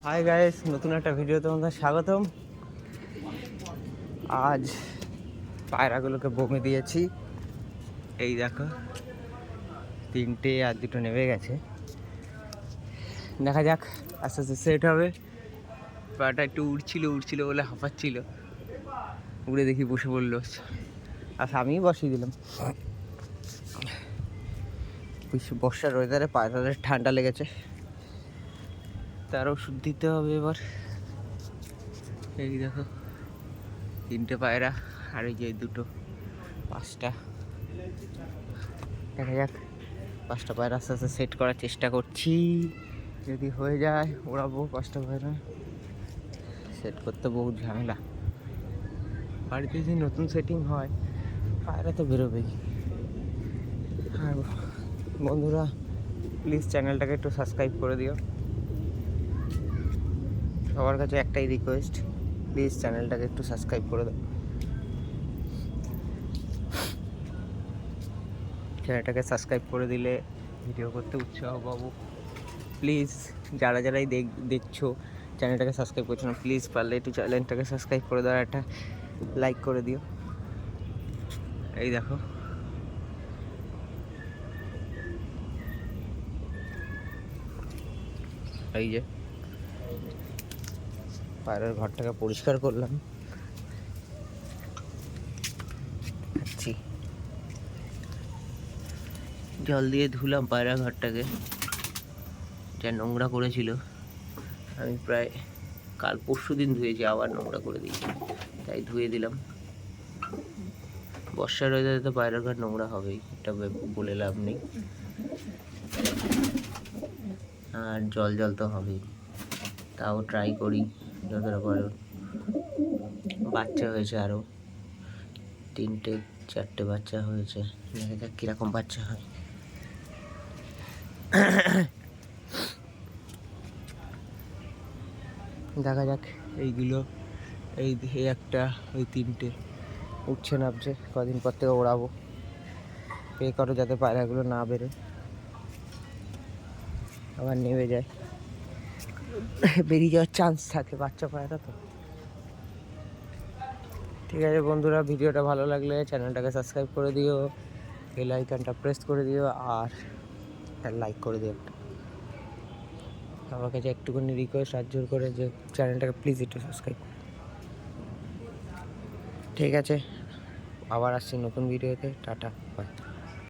Hi guys, নতুন একটা video তোমাদের স্বাগতম। আজ পায়রাগুলোকে বমি দিয়েছি। এই দেখো, তিনটে আর দুটো নেমে গেছে। দেখা যাক, আস্তে আস্তে সেট হবে। পায়রাটা একটু উড়ছিল বলে হাঁপাচ্ছিল, উড়ে দেখি বসে পড়লো। আচ্ছা, আমিই বসিয়ে দিলাম। বর্ষার ওয়েদারে পায়রাদের ঠান্ডা লেগেছে, তার ওষুধ দিতে হবে এবার। এই দেখো, তিনটে পায়রা আর এই যে দুটো, পাঁচটা। দেখা যাক, পাঁচটা পায়রা আস্তে আস্তে সেট করার চেষ্টা করছি। যদি হয়ে যায় ওড়াবো পাঁচটা পায়রা। সেট করতে বহুত ঝামেলা। বাড়িতে যদি নতুন সেটিং হয় পায়রা তো বেরোবেই। আর বন্ধুরা, প্লিজ চ্যানেলটাকে একটু সাবস্ক্রাইব করে দিও। সবার কাছে একটাই রিকোয়েস্ট, প্লিজ চ্যানেলটাকে একটু সাবস্ক্রাইব করে দাও। চ্যানেলটাকে সাবস্ক্রাইব করে দিলে ভিডিও করতে উৎসাহ পাবো। প্লিজ যারাই দেখছো, চ্যানেলটাকে সাবস্ক্রাইব করছো না, প্লিজ পারলে একটু চ্যানেলটাকে সাবস্ক্রাইব করে দেওয়ার একটা লাইক করে দিও। এই দেখো, এই যে পায়রার ঘরটাকে পরিষ্কার করলাম। জল দিয়ে ধুলাম পায়রা ঘরটাকে, যা নোংরা করেছিল। আমি প্রায় কাল পরশু দিন ধুয়েছি, আবার নোংরা করে দিয়েছি, তাই ধুয়ে দিলাম। বর্ষার ওয়েদারে তো পায়রার ঘর নোংরা হবেই, এটা বলে লাভ নেই। আর জল তো হবেই, তাও ট্রাই করি যতটা পারো। বাচ্চা হয়েছে আরও তিনটে চারটে বাচ্চা হয়েছে, দেখা যাক কীরকম বাচ্চা হয়। দেখা যাক। এইগুলো এই একটা, ওই তিনটে উঠছে নামছে, কদিন পর থেকে ওড়াবো। পে করো যাতে পায়রাগুলো না বেরোয়, আবার নেমে যায়, বেরিয়ে যাওয়ার চান্স থাকে, বাচ্চা পায়রা তো। ঠিক আছে বন্ধুরা, ভিডিওটা ভালো লাগলে চ্যানেলটাকে সাবস্ক্রাইব করে দিও, বেল আইকনটা প্রেস করে দিও, আর লাইক করে দিও একটা। আমার কাছে একটুখানি রিকোয়েস্ট আর জোর করে যে চ্যানেলটাকে প্লিজ একটু সাবস্ক্রাইব। ঠিক আছে, আবার আসছি নতুন ভিডিওতে। টাটা।